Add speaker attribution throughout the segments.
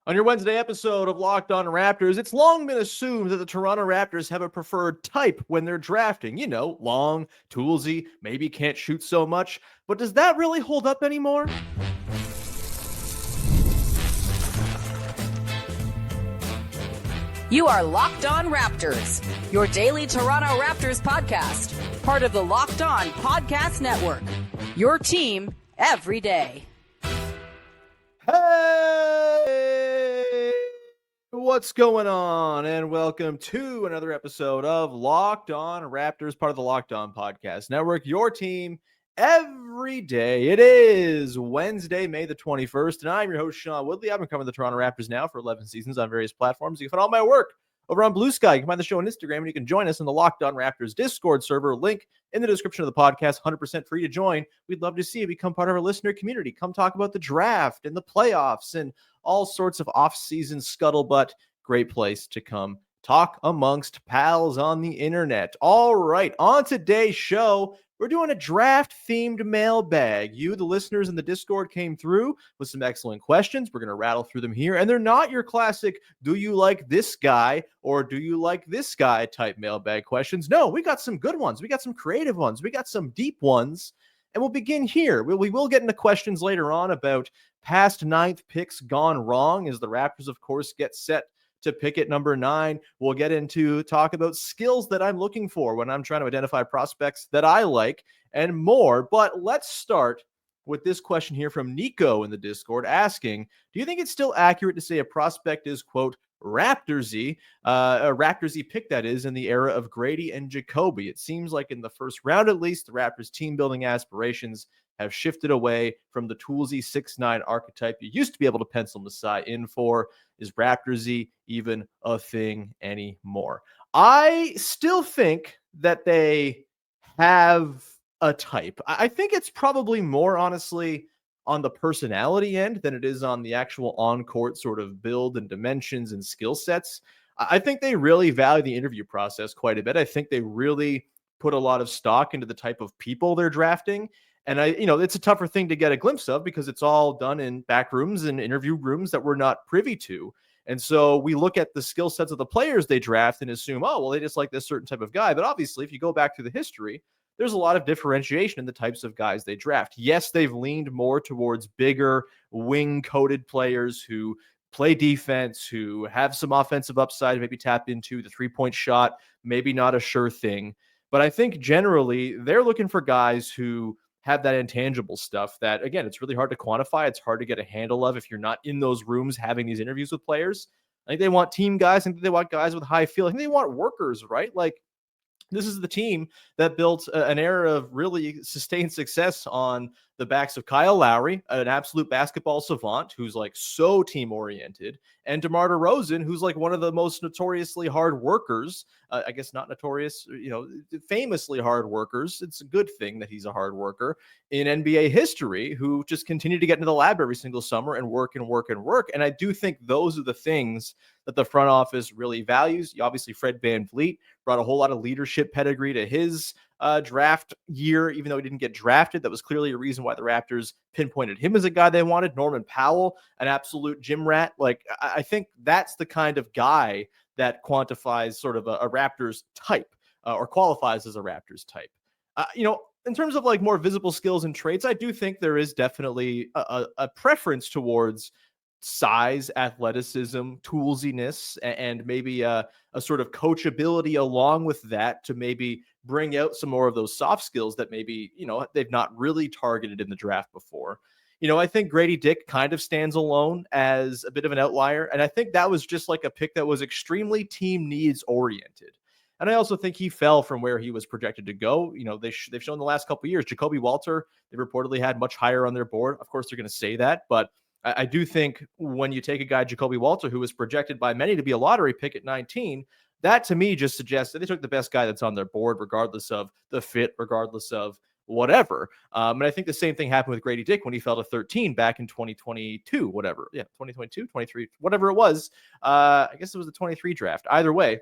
Speaker 1: On your Wednesday episode of Locked On Raptors, it's long been assumed that the Toronto Raptors have a preferred type when they're drafting. You know, long, toolsy, maybe can't shoot so much. But does that really hold up anymore?
Speaker 2: You are Locked On Raptors, your daily Toronto Raptors podcast, part of the Locked On Podcast Network. Your team every day.
Speaker 1: Hey! What's going on? And welcome to another episode of Locked On Raptors, part of the Locked On Podcast Network, your team every day. It is Wednesday, May the 21st, and I'm your host, Sean Woodley. I've been covering the Toronto Raptors now for 11 seasons on various platforms. You can find all my work over on Blue Sky. You can find the show on Instagram, and you can join us in the Locked On Raptors Discord server. Link in the description of the podcast, 100% free to join. We'd love to see you become part of our listener community. Come talk about the draft and the playoffs and all sorts of off-season scuttlebutt. Great place to come talk amongst pals on the internet. All right, on today's show, we're doing a draft-themed mailbag. You, the listeners in the Discord, came through with some excellent questions. We're going to rattle through them here, and they're not your classic, do you like this guy or do you like this guy type mailbag questions. No, we got some good ones. We got some creative ones. We got some deep ones, and we'll begin here. We will get into questions later on about past 9th picks gone wrong as the Raptors, of course, get set to pick at number 9. We'll get into talk about skills that I'm looking for when I'm trying to identify prospects that I like and more. But let's start with this question here from Nico in the Discord asking, do you think it's still accurate to say a prospect is, quote, Raptorsy, a Raptorsy pick that is in the era of Grady and Jacobe? It seems like in the first round, at least, the Raptors team building aspirations have shifted away from the toolsy 6'9" archetype you used to be able to pencil Masai in for. Is Raptorsy even a thing anymore? I still think that they have a type. I think it's probably more, honestly, on the personality end than it is on the actual on-court sort of build and dimensions and skill sets. I think they really value the interview process quite a bit. I think they really put a lot of stock into the type of people they're drafting. And it's a tougher thing to get a glimpse of because it's all done in back rooms and interview rooms that we're not privy to. And so we look at the skill sets of the players they draft and assume, oh, well, they just like this certain type of guy. But obviously, if you go back through the history, there's a lot of differentiation in the types of guys they draft. Yes, they've leaned more towards bigger wing-coated players who play defense, who have some offensive upside, maybe tap into the three-point shot, maybe not a sure thing. But I think generally they're looking for guys who have that intangible stuff that, again, it's really hard to quantify. It's hard to get a handle of if you're not in those rooms having these interviews with players. I think they want team guys. I think they want guys with high feel. I think they want workers, right? Like, this is the team that built an era of really sustained success on the backs of Kyle Lowry, an absolute basketball savant who's like so team-oriented, and DeMar DeRozan, who's like one of the most notoriously hard workers. I guess not notorious, famously hard workers. It's a good thing that he's a hard worker in NBA history who just continue to get into the lab every single summer and work and work and work. And I do think those are the things that the front office really values. Obviously, Fred VanVleet brought a whole lot of leadership pedigree to his draft year, even though he didn't get drafted. That was clearly a reason why the Raptors pinpointed him as a guy they wanted. Norman Powell, an absolute gym rat. Like, I think that's the kind of guy that quantifies sort of a Raptors type or qualifies as a Raptors type. In terms of like more visible skills and traits, I do think there is definitely a preference towards size, athleticism, toolsiness, and maybe a sort of coachability along with that to maybe bring out some more of those soft skills that maybe, they've not really targeted in the draft before. I think Grady Dick kind of stands alone as a bit of an outlier. And I think that was just like a pick that was extremely team needs oriented. And I also think he fell from where he was projected to go. They've shown the last couple of years, Jacoby Walter, they reportedly had much higher on their board. Of course, they're going to say that, but I do think when you take a guy, Jacoby Walter, who was projected by many to be a lottery pick at 19, that to me just suggests that they took the best guy that's on their board, regardless of the fit, regardless of whatever. And I think the same thing happened with Grady Dick when he fell to 13 back in 2022, whatever. Yeah, 2022, 23, whatever it was. I guess it was the 23 draft. Either way,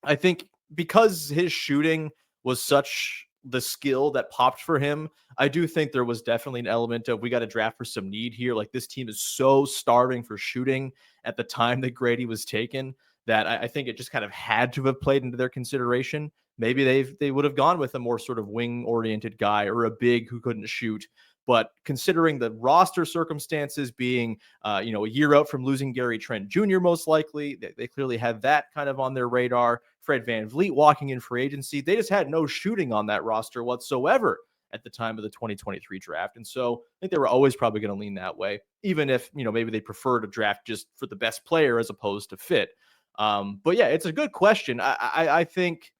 Speaker 1: I think because his shooting was such the skill that popped for him, I do think there was definitely an element of we got to draft for some need here. Like, this team is so starving for shooting at the time that Grady was taken that I think it just kind of had to have played into their consideration. Maybe they would have gone with a more sort of wing-oriented guy or a big who couldn't shoot. But considering the roster circumstances being, a year out from losing Gary Trent Jr. most likely, they clearly had that kind of on their radar. Fred VanVleet walking in free agency. They just had no shooting on that roster whatsoever at the time of the 2023 draft. And so I think they were always probably going to lean that way, even if, maybe they prefer to draft just for the best player as opposed to fit. But yeah, it's a good question. I think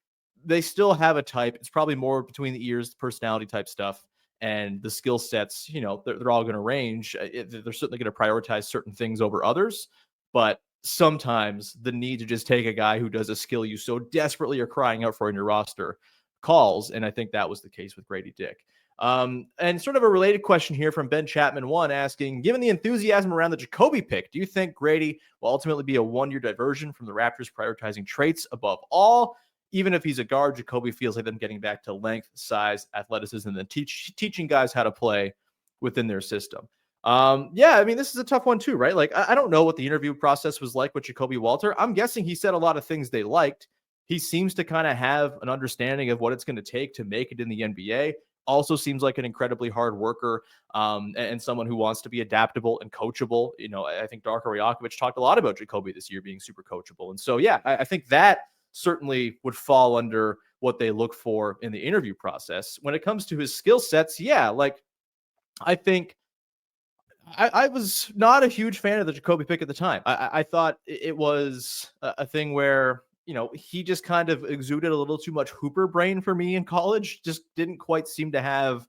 Speaker 1: they still have a type. It's probably more between the ears, personality type stuff. And the skill sets, they're all going to range. They're certainly going to prioritize certain things over others. But sometimes the need to just take a guy who does a skill you so desperately are crying out for in your roster calls. And I think that was the case with Grady Dick. And sort of a related question here from Ben Chapman 1 asking, given the enthusiasm around the Jacobe pick, do you think Grady will ultimately be a one-year diversion from the Raptors prioritizing traits above all? Even if he's a guard, Jacobe feels like them getting back to length, size, athleticism, and then teaching guys how to play within their system. This is a tough one too, right? Like, I don't know what the interview process was like with Jacobe Walter. I'm guessing he said a lot of things they liked. He seems to kind of have an understanding of what it's going to take to make it in the NBA. Also seems like an incredibly hard worker and someone who wants to be adaptable and coachable. I think Darko Rajakovic talked a lot about Jacobe this year being super coachable. And so, yeah, I think that certainly would fall under what they look for in the interview process. When it comes to his skill sets, I think I was not a huge fan of the Jacobe pick at the time. I thought it was a thing where, he just kind of exuded a little too much hooper brain for me in college. Just didn't quite seem to have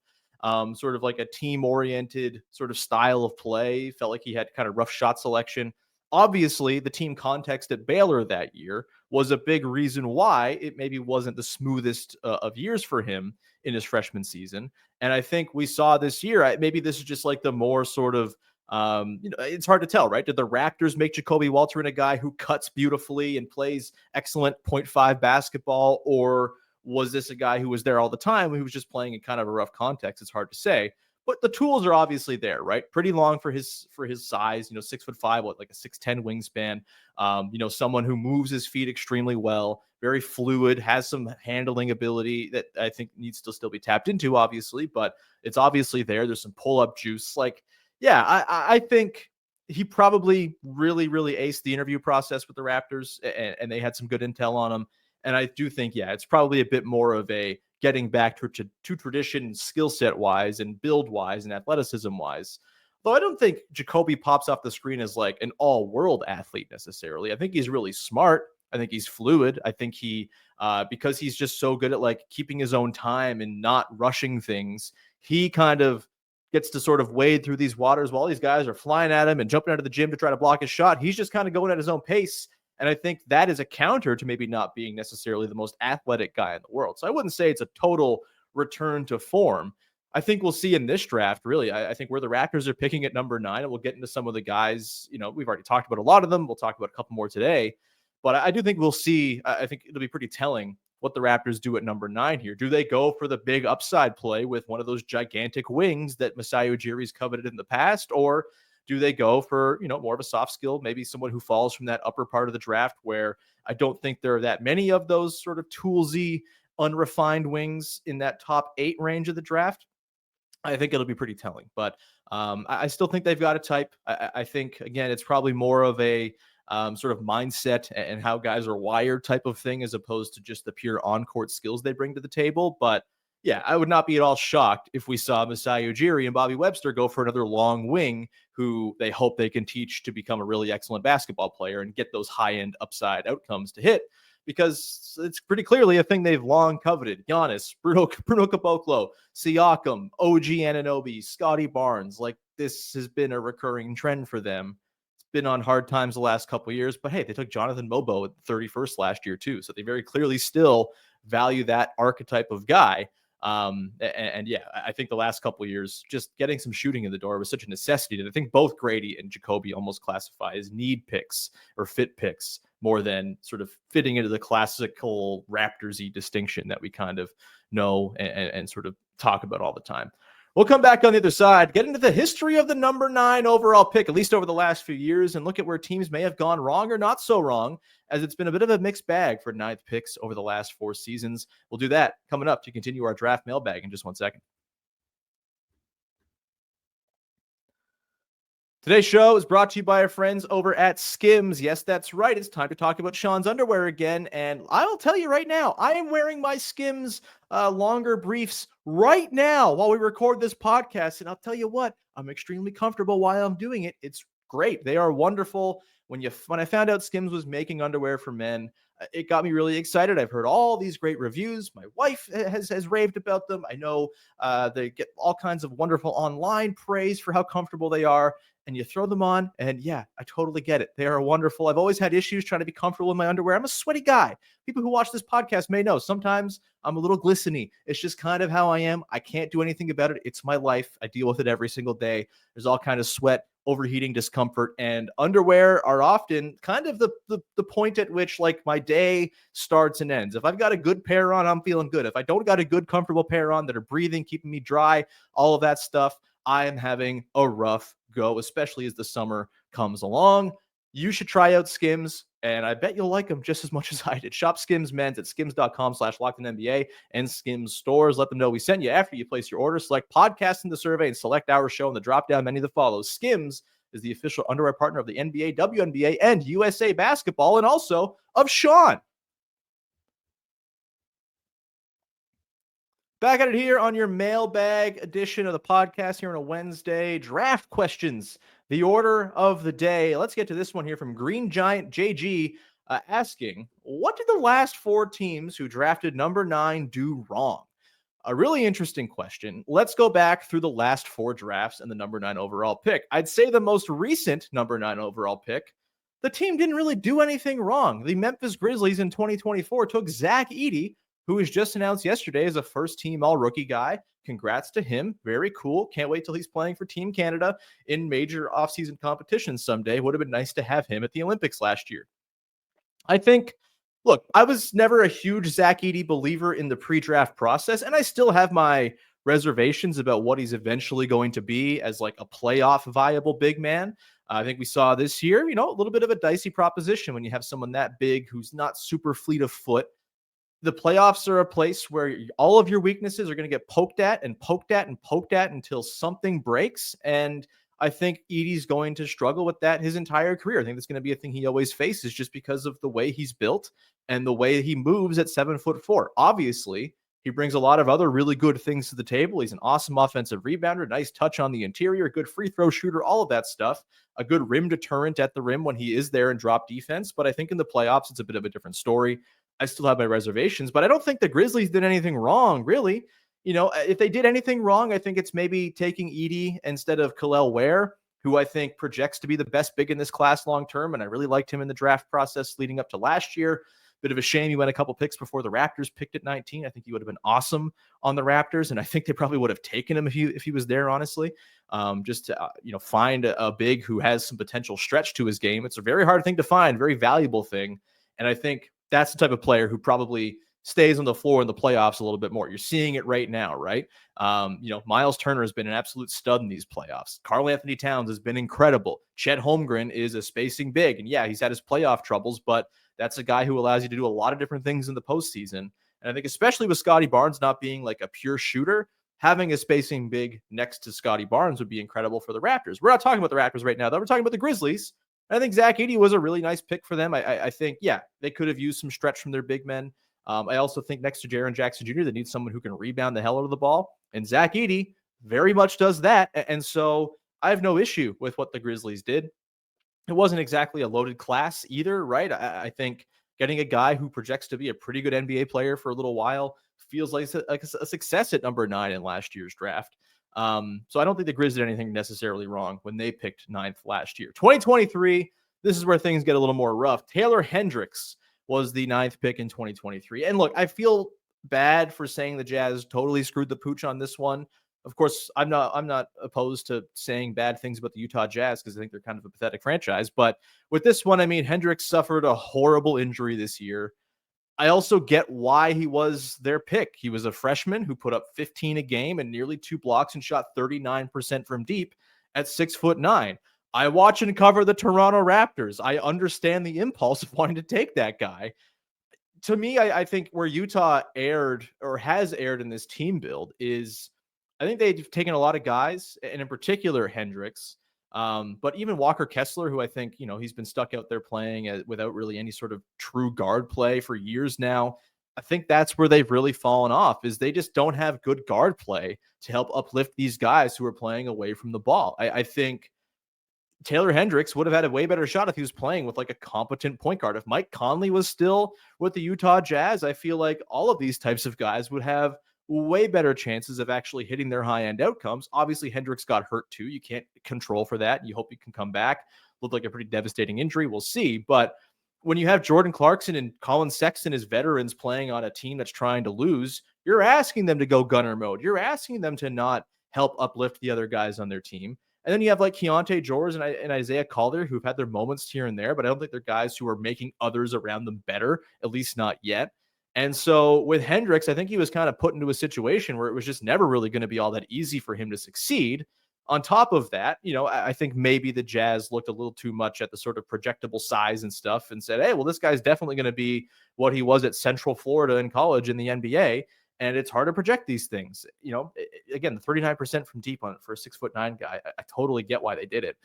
Speaker 1: sort of like a team-oriented sort of style of play. Felt like he had kind of rough shot selection. Obviously, the team context at Baylor that year was a big reason why it maybe wasn't the smoothest of years for him in his freshman season. And I think we saw this year, maybe this is just like the more sort of, it's hard to tell, right? Did the Raptors make Jacobe Walter in a guy who cuts beautifully and plays excellent 0.5 basketball? Or was this a guy who was there all the time, who was just playing in kind of a rough context? It's hard to say. But the tools are obviously there, right? Pretty long for his size, 6'5", like a 6'10" wingspan. Someone who moves his feet extremely well, very fluid, has some handling ability that I think needs to still be tapped into, obviously, but it's obviously there. There's some pull-up juice. I think he probably really, really aced the interview process with the Raptors, and they had some good intel on him. And I do think, it's probably a bit more of a getting back to tradition skill set wise and build wise and athleticism wise. Though I don't think Jacobe pops off the screen as like an all world athlete necessarily. I think he's really smart. I think he's fluid. I think he, because he's just so good at like keeping his own time and not rushing things, he kind of gets to sort of wade through these waters while these guys are flying at him and jumping out of the gym to try to block his shot. He's just kind of going at his own pace. And I think that is a counter to maybe not being necessarily the most athletic guy in the world. So I wouldn't say it's a total return to form. I think we'll see in this draft, really. I think where the Raptors are picking at number 9, and we'll get into some of the guys, we've already talked about a lot of them. We'll talk about a couple more today. But I do think we'll see, I think it'll be pretty telling what the Raptors do at number 9 here. Do they go for the big upside play with one of those gigantic wings that Masai Ujiri's coveted in the past? Or do they go for, more of a soft skill, maybe someone who falls from that upper part of the draft where I don't think there are that many of those sort of toolsy, unrefined wings in that top 8 range of the draft? I think it'll be pretty telling. But I still think they've got a type. I think, again, it's probably more of a sort of mindset and how guys are wired type of thing as opposed to just the pure on-court skills they bring to the table. But yeah, I would not be at all shocked if we saw Masai Ujiri and Bobby Webster go for another long wing who they hope they can teach to become a really excellent basketball player and get those high-end upside outcomes to hit, because it's pretty clearly a thing they've long coveted. Giannis, Bruno Caboclo, Siakam, OG Anunoby, Scotty Barnes. Like, this has been a recurring trend for them. It's been on hard times the last couple of years, but hey, they took Jonathan Mobo at 31st last year too. So they very clearly still value that archetype of guy. I think the last couple of years, just getting some shooting in the door was such a necessity that I think both Grady and Jacobe almost classify as need picks or fit picks more than sort of fitting into the classical Raptorsy distinction that we kind of know and sort of talk about all the time. We'll come back on the other side, get into the history of the number 9 overall pick, at least over the last few years, and look at where teams may have gone wrong or not so wrong, as it's been a bit of a mixed bag for 9th picks over the last 4 seasons. We'll do that coming up to continue our draft mailbag in just 1 second. Today's show is brought to you by our friends over at Skims. Yes, that's right. It's time to talk about Sean's underwear again. And I'll tell you right now, I am wearing my Skims longer briefs right now while we record this podcast. And I'll tell you what, I'm extremely comfortable while I'm doing it. It's great. They are wonderful. When I found out Skims was making underwear for men, it got me really excited. I've heard all these great reviews. My wife has raved about them. I know they get all kinds of wonderful online praise for how comfortable they are. And you throw them on, and yeah, I totally get it. They are wonderful. I've always had issues trying to be comfortable in my underwear. I'm a sweaty guy. People who watch this podcast may know sometimes I'm a little glistening. It's just kind of how I am. I can't do anything about it. It's my life. I deal with it every single day. There's all kind of sweat, overheating, discomfort, and underwear are often kind of the point at which like my day starts and ends. If I've got a good pair on, I'm feeling good. If I don't got a good, comfortable pair on that are breathing, keeping me dry, all of that stuff, I am having a rough go, especially as the summer comes along. You should try out Skims, and I bet you'll like them just as much as I did. Shop Skims Men's at skims.com/LockedInNBA and Skims stores. Let them know we sent you after you place your order. Select podcast in the survey and select our show in the drop-down menu that follows. Skims is the official underwear partner of the NBA, WNBA, and USA Basketball, and also of Sean. Back at it here on your mailbag edition of the podcast here on a Wednesday. Draft questions, the order of the day. Let's get to this one here from Green Giant JG asking, what did the last 4 teams who drafted number 9 do wrong? A really interesting question. Let's go back through the last 4 drafts and the number 9 overall pick. I'd say the most recent number 9 overall pick, the team didn't really do anything wrong. The Memphis Grizzlies in 2024 took Zach Edey, who was just announced yesterday as a first-team all-rookie guy. Congrats to him. Very cool. Can't wait till he's playing for Team Canada in major offseason competitions someday. Would have been nice to have him at the Olympics last year. I think, look, I was never a huge Zach Edey believer in the pre-draft process, and I still have my reservations about what he's eventually going to be as like a playoff viable big man. I think we saw this year, a little bit of a dicey proposition when you have someone that big who's not super fleet of foot. The playoffs are a place where all of your weaknesses are going to get poked at and poked at and poked at until something breaks. And I think Edey's going to struggle with that his entire career. I think that's going to be a thing he always faces just because of the way he's built and the way he moves at 7'4". Obviously, he brings a lot of other really good things to the table. He's an awesome offensive rebounder, nice touch on the interior, good free throw shooter, all of that stuff, a good rim deterrent at the rim when he is there in drop defense. But I think in the playoffs, it's a bit of a different story. I still have my reservations, but I don't think the Grizzlies did anything wrong, really. If they did anything wrong, I think it's maybe taking Edey instead of Kel'el Ware, who I think projects to be the best big in this class long-term, and I really liked him in the draft process leading up to last year. Bit of a shame he went a couple picks before the Raptors picked at 19. I think he would have been awesome on the Raptors, and I think they probably would have taken him if he was there, honestly. Just to find a big who has some potential stretch to his game. It's a very hard thing to find, very valuable thing, and I think that's the type of player who probably stays on the floor in the playoffs a little bit more. You're seeing it right now, right? Miles Turner has been an absolute stud in these playoffs. Karl Anthony Towns has been incredible. Chet Holmgren is a spacing big. And yeah, he's had his playoff troubles, but that's a guy who allows you to do a lot of different things in the postseason. And I think especially with Scotty Barnes not being like a pure shooter, having a spacing big next to Scotty Barnes would be incredible for the Raptors. We're not talking about the Raptors right now, though. We're talking about the Grizzlies. I think Zach Edey was a really nice pick for them. I think, yeah, they could have used some stretch from their big men. I also think next to Jaren Jackson Jr., they need someone who can rebound the hell out of the ball. And Zach Edey very much does that. And so I have no issue with what the Grizzlies did. It wasn't exactly a loaded class either, right? I think getting a guy who projects to be a pretty good NBA player for a little while feels like a success at number 9 in last year's draft. So I don't think the Grizz did anything necessarily wrong when they picked 9th last year. 2023, this is where things get a little more rough. Taylor Hendricks was the 9th pick in 2023. And look, I feel bad for saying the Jazz totally screwed the pooch on this one. Of course, I'm not opposed to saying bad things about the Utah Jazz because I think they're kind of a pathetic franchise. But with this one, I mean, Hendricks suffered a horrible injury this year. I also get why he was their pick. He was a freshman who put up 15 a game and nearly 2 blocks and shot 39% from deep at 6'9". I watch and cover the Toronto Raptors. I understand the impulse of wanting to take that guy. To me, I think where Utah erred or has erred in this team build is I think they've taken a lot of guys, and in particular Hendricks, but even Walker Kessler, who I think, he's been stuck out there playing without really any sort of true guard play for years now. I think that's where they've really fallen off is they just don't have good guard play to help uplift these guys who are playing away from the ball. I think Taylor Hendricks would have had a way better shot if he was playing with like a competent point guard. If Mike Conley was still with the Utah Jazz, I feel like all of these types of guys would have way better chances of actually hitting their high-end outcomes. Obviously, Hendricks got hurt too. You can't control for that. You hope he can come back. Looked like a pretty devastating injury. We'll see. But when you have Jordan Clarkson and Colin Sexton as veterans playing on a team that's trying to lose, you're asking them to go gunner mode. You're asking them to not help uplift the other guys on their team. And then you have like Keontae George and Isaiah Calder who've had their moments here and there, but I don't think they're guys who are making others around them better, at least not yet. And so with Hendricks, I think he was kind of put into a situation where it was just never really going to be all that easy for him to succeed. On top of that, I think maybe the Jazz looked a little too much at the sort of projectable size and stuff and said, hey, well, this guy's definitely going to be what he was at Central Florida in college in the NBA. And it's hard to project these things. Again, the 39% from deep on for a 6'9" guy. I totally get why they did it.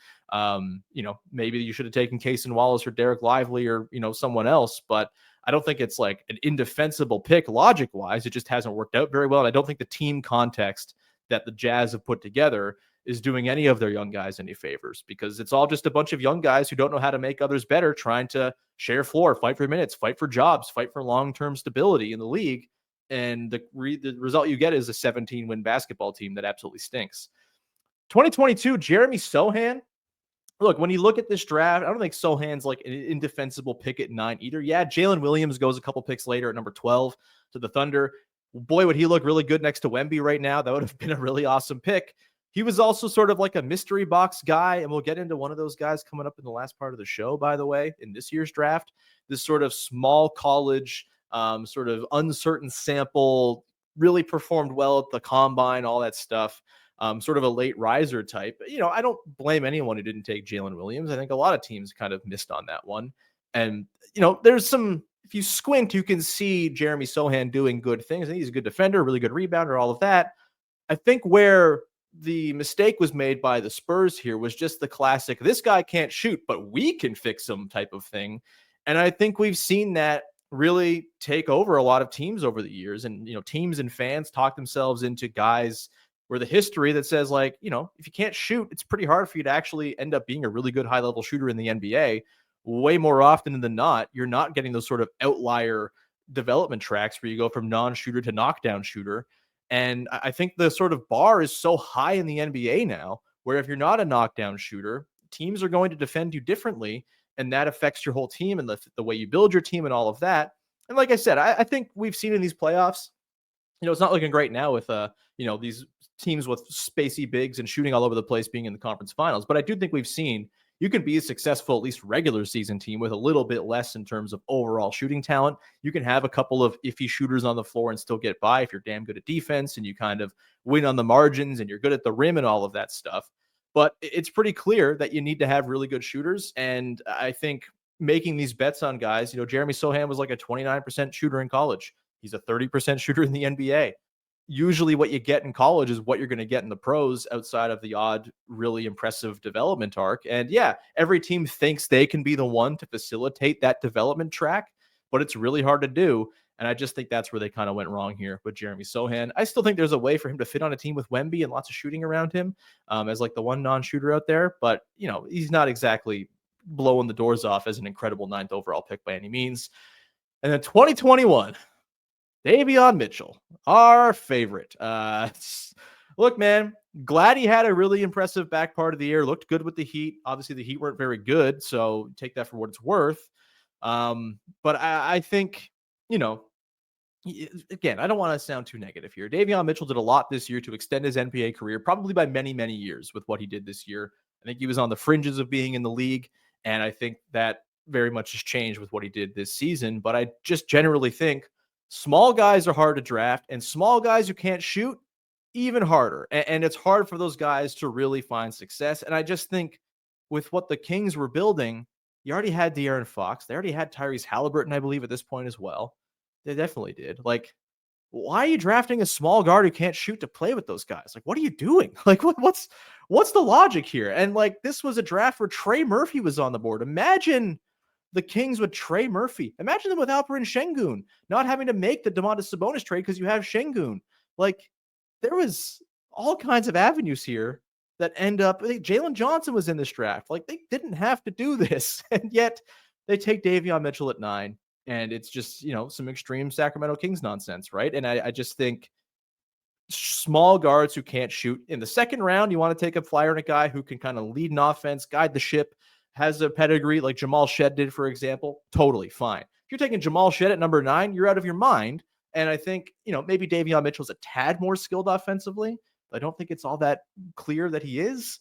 Speaker 1: Maybe you should have taken Cason Wallace or Derek Lively or, someone else, but I don't think it's like an indefensible pick logic wise. It just hasn't worked out very well. And I don't think the team context that the Jazz have put together is doing any of their young guys any favors because it's all just a bunch of young guys who don't know how to make others better, trying to share floor, fight for minutes, fight for jobs, fight for long-term stability in the league. And the result you get is a 17-win basketball team that absolutely stinks. 2022, Jeremy Sochan. Look, when you look at this draft, I don't think Sochan's like an indefensible pick at 9 either. Yeah, Jalen Williams goes a couple picks later at number 12 to the Thunder. Boy, would he look really good next to Wemby right now. That would have been a really awesome pick. He was also sort of like a mystery box guy, and we'll get into one of those guys coming up in the last part of the show, by the way, in this year's draft. This sort of small college, sort of uncertain sample, really performed well at the combine, all that stuff. Sort of a late riser type. I don't blame anyone who didn't take Jalen Williams. I think a lot of teams kind of missed on that one. And, there's some, if you squint, you can see Jeremy Sochan doing good things. I think he's a good defender, really good rebounder, all of that. I think where the mistake was made by the Spurs here was just the classic, this guy can't shoot, but we can fix him type of thing. And I think we've seen that really take over a lot of teams over the years. And, teams and fans talk themselves into guys where the history that says like, if you can't shoot, it's pretty hard for you to actually end up being a really good high level shooter in the NBA. Way more often than not, you're not getting those sort of outlier development tracks where you go from non-shooter to knockdown shooter. And I think the sort of bar is so high in the NBA now, where if you're not a knockdown shooter, teams are going to defend you differently. And that affects your whole team and the way you build your team and all of that. And like I said, I think we've seen in these playoffs, it's not looking great now with, these teams with spacey bigs and shooting all over the place being in the conference finals. But I do think we've seen you can be a successful, at least regular season team with a little bit less in terms of overall shooting talent. You can have a couple of iffy shooters on the floor and still get by if you're damn good at defense and you kind of win on the margins and you're good at the rim and all of that stuff. But it's pretty clear that you need to have really good shooters. And I think making these bets on guys, Jeremy Sochan was like a 29% shooter in college. He's a 30% shooter in the NBA. Usually what you get in college is what you're going to get in the pros outside of the odd, really impressive development arc. And yeah, every team thinks they can be the one to facilitate that development track, but it's really hard to do. And I just think that's where they kind of went wrong here with Jeremy Sochan. I still think there's a way for him to fit on a team with Wemby and lots of shooting around him as like the one non-shooter out there. But, he's not exactly blowing the doors off as an incredible 9th overall pick by any means. And then 2021, Davion Mitchell, our favorite. Look, man, glad he had a really impressive back part of the year. Looked good with the Heat. Obviously, the Heat weren't very good, so take that for what it's worth. But I think, again, I don't want to sound too negative here. Davion Mitchell did a lot this year to extend his NBA career, probably by many, many years with what he did this year. I think he was on the fringes of being in the league, and I think that very much has changed with what he did this season, but I just generally think small guys are hard to draft, and small guys who can't shoot, even harder. And it's hard for those guys to really find success. And I just think with what the Kings were building, you already had De'Aaron Fox. They already had Tyrese Halliburton, I believe, at this point as well. They definitely did. Like, why are you drafting a small guard who can't shoot to play with those guys? Like, what are you doing? Like, what's the logic here? And like, this was a draft where Trey Murphy was on the board. Imagine the Kings with Trey Murphy. Imagine them with Alperen Şengün, not having to make the Domantas Sabonis trade because you have Şengün. Like, there was all kinds of avenues here that end up. I think Jalen Johnson was in this draft. Like, they didn't have to do this, and yet they take Davion Mitchell at 9. And it's just, some extreme Sacramento Kings nonsense, right? And I just think small guards who can't shoot in the second round, you want to take a flyer on a guy who can kind of lead an offense, guide the ship, has a pedigree like Jamal Shed did, for example, totally fine. If you're taking Jamal Shed at number 9, you're out of your mind. And I think, maybe Davion Mitchell's a tad more skilled offensively, but I don't think it's all that clear that he is.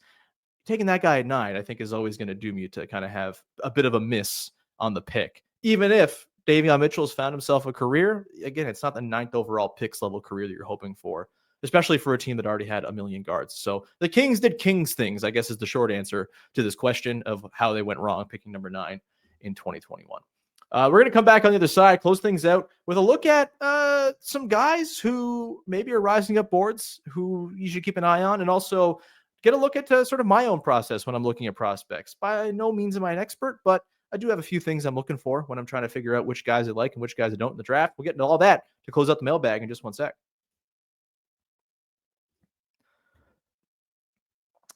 Speaker 1: Taking that guy at 9, I think, is always going to doom you to kind of have a bit of a miss on the pick. Even if Davion Mitchell's found himself a career, again, it's not the 9th overall picks level career that you're hoping for, especially for a team that already had a million guards. So the Kings did Kings things, I guess, is the short answer to this question of how they went wrong picking number 9 in 2021. We're going to come back on the other side, close things out with a look at some guys who maybe are rising up boards who you should keep an eye on, and also get a look at sort of my own process when I'm looking at prospects. By no means am I an expert, but I do have a few things I'm looking for when I'm trying to figure out which guys I like and which guys I don't in the draft. We'll get into all that to close out the mailbag in just one sec.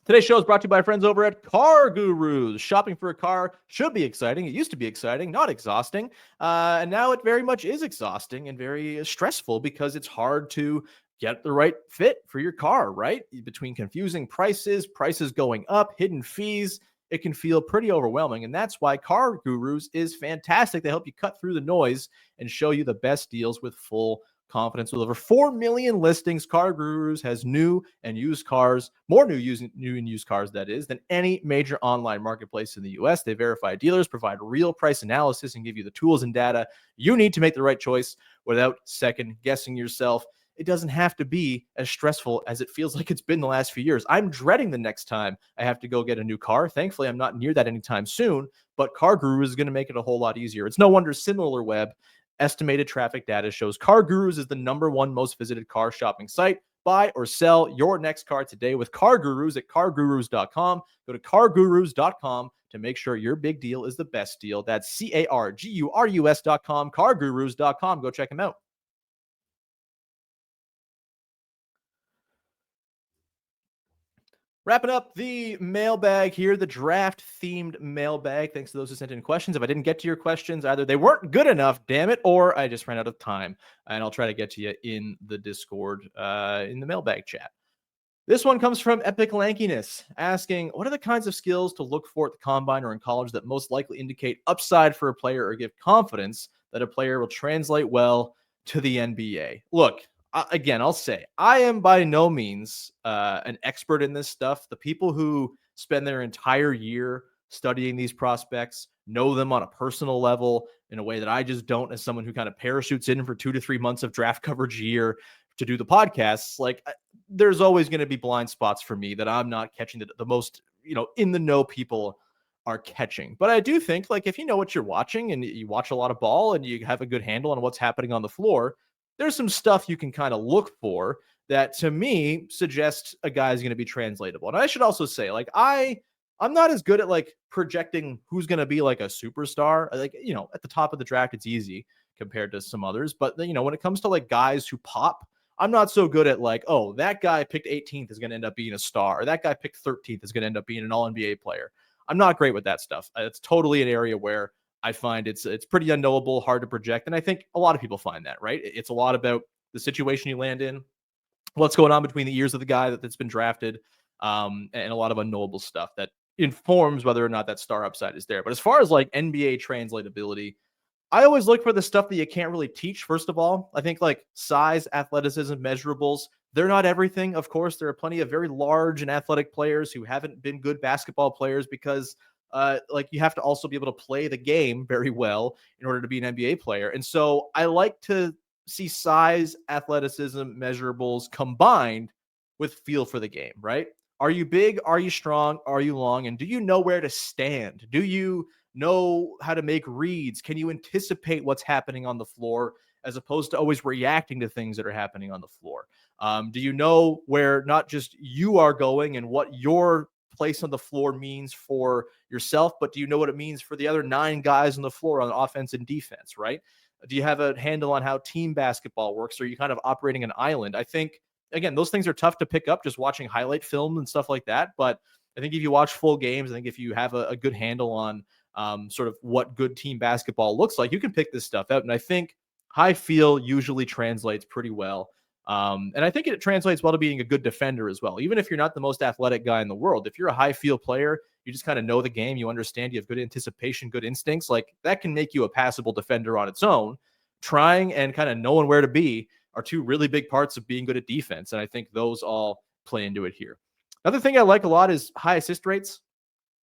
Speaker 1: Today's show is brought to you by friends over at Car Gurus. Shopping for a car should be exciting. It used to be exciting, not exhausting. And now it very much is exhausting and very stressful because it's hard to get the right fit for your car, right? Between confusing prices going up, hidden fees, it can feel pretty overwhelming. And that's why Car Gurus is fantastic. They help you cut through the noise and show you the best deals with full confidence. With over 4 million listings, Car Gurus has new and used cars, more new and used cars, that is, than any major online marketplace in the US. They verify dealers, provide real price analysis, and give you the tools and data you need to make the right choice without second guessing yourself. It doesn't have to be as stressful as it feels like it's been the last few years. I'm dreading the next time I have to go get a new car. Thankfully, I'm not near that anytime soon, but Car Gurus is going to make it a whole lot easier. It's no wonder SimilarWeb estimated traffic data shows Car Gurus is the #1 most visited car shopping site. Buy or sell your next car today with Car Gurus at cargurus.com. Go to cargurus.com to make sure your big deal is the best deal. That's cargurus.com, cargurus.com. Go check them out. Wrapping up the mailbag here, the draft-themed mailbag. Thanks to those who sent in questions. If I didn't get to your questions, either they weren't good enough, damn it, or I just ran out of time. And I'll try to get to you in the Discord, in the mailbag chat. This one comes from Epic Lankiness, asking, what are the kinds of skills to look for at the combine or in college that most likely indicate upside for a player or give confidence that a player will translate well to the NBA? Look, again, I'll say I am by no means an expert in this stuff. The people who spend their entire year studying these prospects know them on a personal level in a way that I just don't, as someone who kind of parachutes in for 2 to 3 months of draft coverage a year to do the podcasts. Like, there's always going to be blind spots for me that I'm not catching the most, in the know people are catching. But I do think, like, if you know what you're watching and you watch a lot of ball and you have a good handle on what's happening on the floor, there's some stuff you can kind of look for that, to me, suggests a guy is going to be translatable. And I should also say, like, I'm not as good at like projecting who's going to be like a superstar. Like, at the top of the draft, it's easy compared to some others. But, when it comes to like guys who pop, I'm not so good at like, oh, that guy picked 18th is going to end up being a star, or that guy picked 13th is going to end up being an all-NBA player. I'm not great with that stuff. It's totally an area where I find it's pretty unknowable, hard to project. And I think a lot of people find that, right? It's a lot about the situation you land in, what's going on between the ears of the guy that's been drafted, and a lot of unknowable stuff that informs whether or not that star upside is there. But as far as like NBA translatability, I always look for the stuff that you can't really teach. First of all, I think like size, athleticism, measurables, they're not everything. Of course, there are plenty of very large and athletic players who haven't been good basketball players because like you have to also be able to play the game very well in order to be an NBA player. And so I like to see size, athleticism, measurables combined with feel for the game, right? Are you big? Are you strong? Are you long? And do you know where to stand? Do you know how to make reads? Can you anticipate what's happening on the floor as opposed to always reacting to things that are happening on the floor? Do you know where not just you are going and what your place on the floor means for yourself, but do you know what it means for the other 9 guys on the floor on offense and defense, right? Do you have a handle on how team basketball works? Or are you kind of operating an island? I think, again, those things are tough to pick up just watching highlight film and stuff like that. But I think if you watch full games, I think if you have a good handle on sort of what good team basketball looks like, you can pick this stuff out. And I think high feel usually translates pretty well. And I think it translates well to being a good defender as well. Even if you're not the most athletic guy in the world, if you're a high feel player, you just kind of know the game, you understand, you have good anticipation, good instincts, like that can make you a passable defender on its own. Trying and kind of knowing where to be are 2 really big parts of being good at defense. And I think those all play into it here. Another thing I like a lot is high assist rates.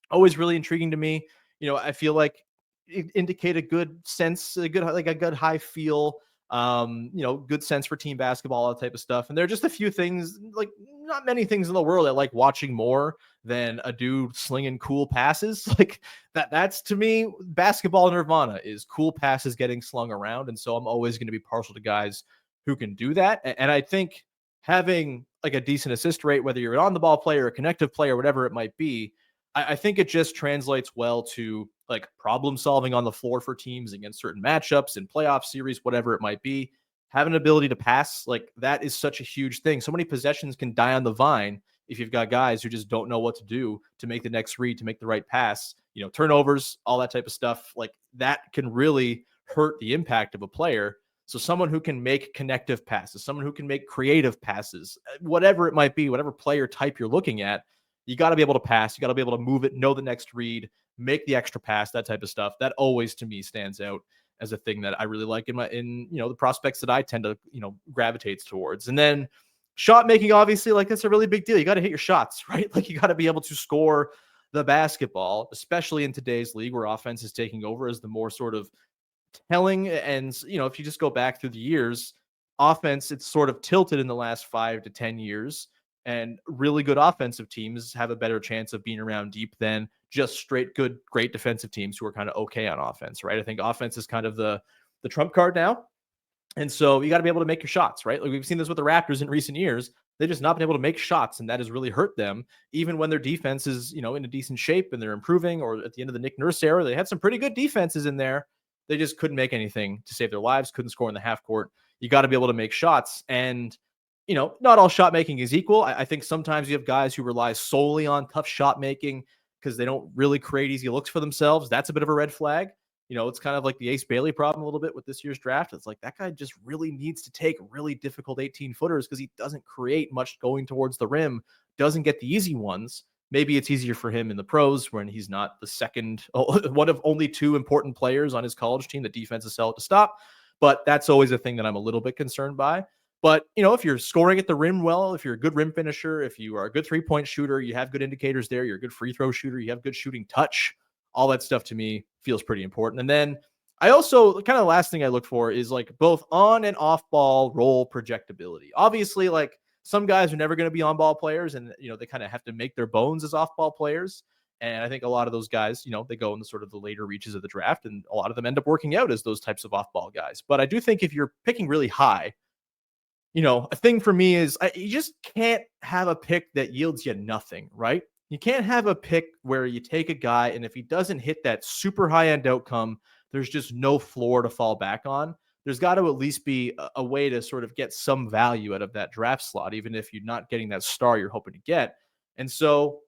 Speaker 1: Always really intriguing to me. I feel like it indicate a good sense, a good high feel, good sense for team basketball, all that type of stuff. And there are just a few things, like not many things in the world I like watching more than a dude slinging cool passes. Like that's to me, basketball nirvana is cool passes getting slung around. And so I'm always going to be partial to guys who can do that. And I think having like a decent assist rate, whether you're an on the ball player, a connective player, whatever it might be, I think it just translates well to like problem solving on the floor for teams against certain matchups and playoff series, whatever it might be. Having an ability to pass, like that is such a huge thing. So many possessions can die on the vine if you've got guys who just don't know what to do to make the next read, to make the right pass, turnovers, all that type of stuff. Like that can really hurt the impact of a player. So someone who can make connective passes, someone who can make creative passes, whatever it might be, whatever player type you're looking at, you got to be able to pass. You got to be able to move it, know the next read, make the extra pass, that type of stuff. That always to me stands out as a thing that I really like in the prospects that I tend to, gravitates towards. And then shot making, obviously, like that's a really big deal. You got to hit your shots, right? Like you got to be able to score the basketball, especially in today's league where offense is taking over as the more sort of telling. And, if you just go back through the years, offense, it's sort of tilted in the last 5 to 10 years. And really good offensive teams have a better chance of being around deep than just straight good, great defensive teams who are kind of okay on offense, right? I think offense is kind of the trump card now. And so you got to be able to make your shots, right? Like we've seen this with the Raptors in recent years. They've just not been able to make shots, and that has really hurt them, even when their defense is, in a decent shape and they're improving, or at the end of the Nick Nurse era, they had some pretty good defenses in there. They just couldn't make anything to save their lives, couldn't score in the half court. You got to be able to make shots. And not all shot making is equal. I think sometimes you have guys who rely solely on tough shot making because they don't really create easy looks for themselves. That's a bit of a red flag. It's kind of like the Ace Bailey problem a little bit with this year's draft. It's like that guy just really needs to take really difficult 18-footers because he doesn't create much going towards the rim, doesn't get the easy ones. Maybe it's easier for him in the pros when he's not the second, one of only 2 important players on his college team that defenses sell it to stop. But that's always a thing that I'm a little bit concerned by. But, if you're scoring at the rim well, if you're a good rim finisher, if you are a good 3-point shooter, you have good indicators there, you're a good free throw shooter, you have good shooting touch, all that stuff to me feels pretty important. And then I also, kind of the last thing I look for is like both on and off ball role projectability. Obviously, like some guys are never going to be on ball players and, they kind of have to make their bones as off ball players. And I think a lot of those guys, they go in the sort of the later reaches of the draft and a lot of them end up working out as those types of off ball guys. But I do think if you're picking really high, a thing for me is you just can't have a pick that yields you nothing, right? You can't have a pick where you take a guy and if he doesn't hit that super high end outcome, there's just no floor to fall back on. There's got to at least be a way to sort of get some value out of that draft slot, even if you're not getting that star you're hoping to get. And so,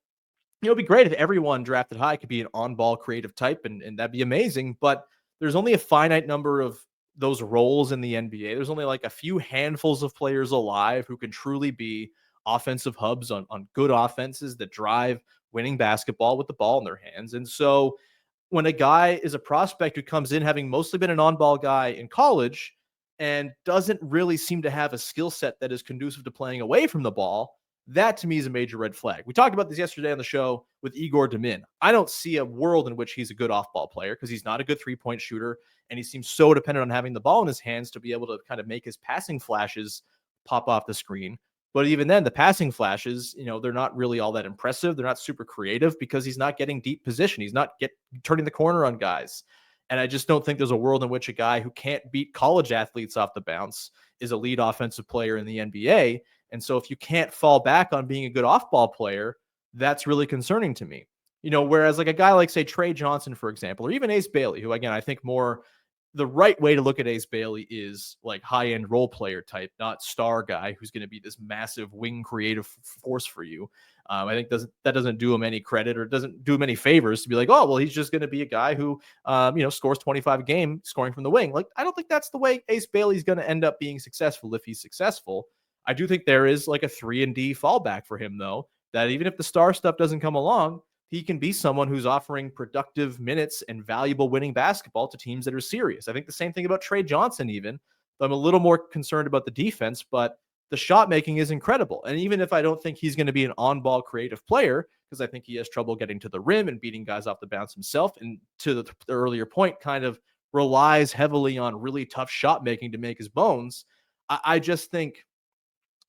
Speaker 1: it'd be great if everyone drafted high could be an on-ball creative type, and that'd be amazing. But there's only a finite number of those roles in the NBA. There's only like a few handfuls of players alive who can truly be offensive hubs on good offenses that drive winning basketball with the ball in their hands. And so when a guy is a prospect who comes in having mostly been an on-ball guy in college and doesn't really seem to have a skill set that is conducive to playing away from the ball, That to me is a major red flag. We talked about this yesterday on the show with Igor Demin. I don't see a world in which he's a good off-ball player because he's not a good three-point shooter, and he seems so dependent on having the ball in his hands to be able to kind of make his passing flashes pop off the screen. But even then, the passing flashes, they're not really all that impressive. They're not super creative because he's not getting deep position. He's not turning the corner on guys. And I just don't think there's a world in which a guy who can't beat college athletes off the bounce is a lead offensive player in the NBA. And so if you can't fall back on being a good off-ball player, that's really concerning to me. Whereas like a guy like, say, Trey Johnson, for example, or even Ace Bailey, who, again, I think more the right way to look at Ace Bailey is like high-end role player type, not star guy who's going to be this massive wing creative force for you. I think that doesn't do him any credit or doesn't do him any favors to be like, oh, well, he's just going to be a guy who, scores 25 a game scoring from the wing. Like, I don't think that's the way Ace Bailey's going to end up being successful if he's successful. I do think there is like a 3-and-D fallback for him, though, that even if the star stuff doesn't come along, he can be someone who's offering productive minutes and valuable winning basketball to teams that are serious. I think the same thing about Trey Johnson, even. I'm a little more concerned about the defense, but the shot making is incredible. And even if I don't think he's going to be an on-ball creative player, because I think he has trouble getting to the rim and beating guys off the bounce himself, and to the earlier point, kind of relies heavily on really tough shot making to make his bones. I just think,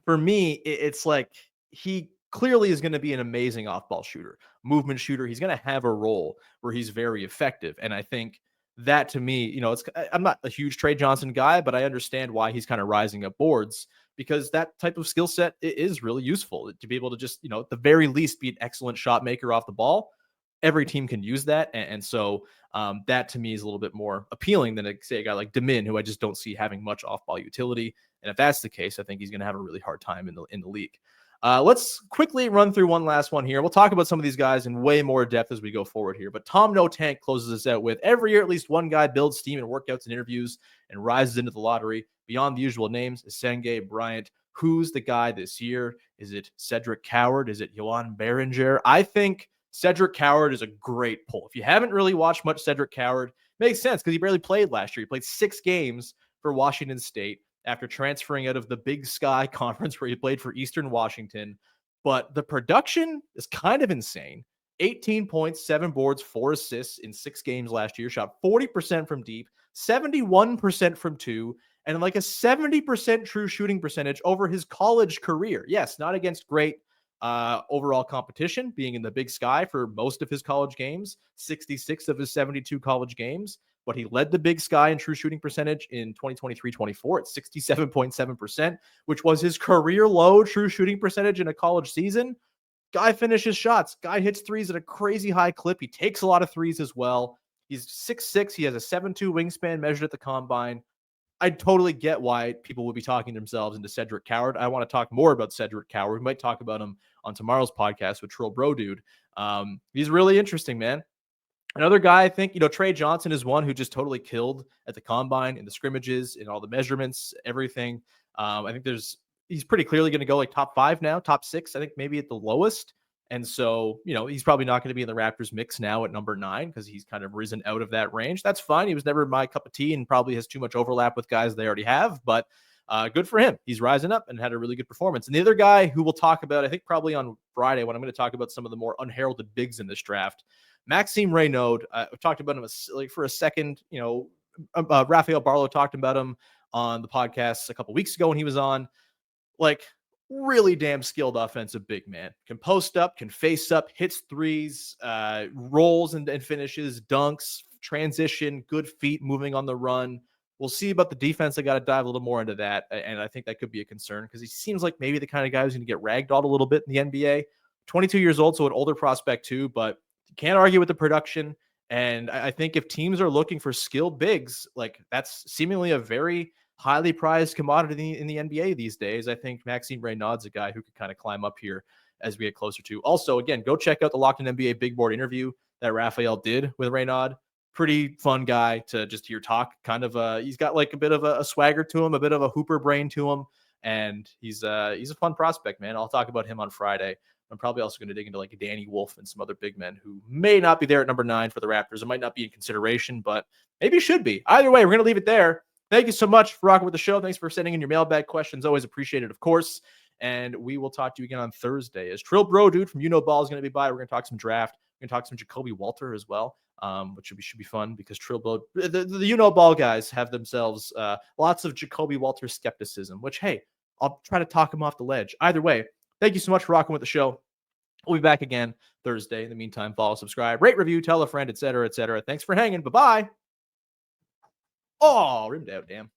Speaker 1: for me, it's like he clearly is going to be an amazing off-ball shooter, movement shooter. He's going to have a role where he's very effective. And I think that, to me, I'm not a huge Trey Johnson guy, but I understand why he's kind of rising up boards, because that type of skill set is really useful to be able to just, at the very least, be an excellent shot maker off the ball. Every team can use that. And so that to me is a little bit more appealing than, say, a guy like Demin, who I just don't see having much off-ball utility. And if that's the case, I think he's going to have a really hard time in the league. Let's quickly run through one last one here. We'll talk about some of these guys in way more depth as we go forward here. But Tom No Tank closes us out with, every year at least one guy builds steam in workouts and interviews and rises into the lottery. Beyond the usual names, Senge, Bryant. Who's the guy this year? Is it Cedric Coward? Is it Johan Berenger? I think Cedric Coward is a great pull. If you haven't really watched much Cedric Coward, makes sense because he barely played last year. He played 6 games for Washington State after transferring out of the Big Sky Conference where he played for Eastern Washington. But the production is kind of insane. 18 points, 7 boards, 4 assists in 6 games last year. Shot 40% from deep, 71% from 2, and like a 70% true shooting percentage over his college career. Yes, not against great overall competition, being in the Big Sky for most of his college games, 66 of his 72 college games. But he led the Big Sky in true shooting percentage in 2023-24 at 67.7%, which was his career low true shooting percentage in a college season. Guy finishes shots. Guy hits threes at a crazy high clip. He takes a lot of threes as well. He's 6'6". He has a 7'2" wingspan measured at the combine. I totally get why people would be talking themselves into Cedric Coward. I want to talk more about Cedric Coward. We might talk about him on tomorrow's podcast with Trill Bro Dude. He's really interesting, man. Another guy, I think, Trey Johnson is one who just totally killed at the combine, in the scrimmages, in all the measurements, everything. I think he's pretty clearly going to go like top 5 now, top 6, I think maybe at the lowest. And so, he's probably not going to be in the Raptors mix now at number 9 because he's kind of risen out of that range. That's fine. He was never my cup of tea and probably has too much overlap with guys they already have, but good for him. He's rising up and had a really good performance. And the other guy who we'll talk about, I think probably on Friday, when I'm going to talk about some of the more unheralded bigs in this draft, Maxime Reynaud. I've talked about him for a second. Raphael Barlow talked about him on the podcast a couple weeks ago when he was on. Like, really damn skilled offensive big man. Can post up, can face up, hits threes, rolls and finishes, dunks, transition, good feet moving on the run. We'll see about the defense. I got to dive a little more into that. And I think that could be a concern because he seems like maybe the kind of guy who's going to get ragdolled a little bit in the NBA. 22 years old, so an older prospect too, but you can't argue with the production. And I think if teams are looking for skilled bigs, like that's seemingly a very highly prized commodity in the NBA these days. I think Maxime Reynaud's a guy who could kind of climb up here as we get closer to. Also, again, go check out the Locked On NBA Big Board interview that Raphael did with Reynaud. Pretty fun guy to just hear talk. Kind of he's got like a bit of a swagger to him, a bit of a hooper brain to him, and he's a fun prospect, man. I'll talk about him on Friday. I'm probably also going to dig into like Danny Wolf and some other big men who may not be there at number 9 for the Raptors. It might not be in consideration, but maybe should be. Either way, we're going to leave it there. Thank you so much for rocking with the show. Thanks for sending in your mailbag questions. Always appreciated, of course. And we will talk to you again on Thursday. As Trill Bro Dude from Ball is going to be by. We're going to talk some draft. We're going to talk some Jacobe Walter as well, which should be fun because Trill Bro, the Ball guys have themselves lots of Jacobe Walter skepticism, which, hey, I'll try to talk him off the ledge. Either way, thank you so much for rocking with the show. We'll be back again Thursday. In the meantime, follow, subscribe, rate, review, tell a friend, etc., etc. Thanks for hanging. Bye-bye. Oh, rimmed out, damn.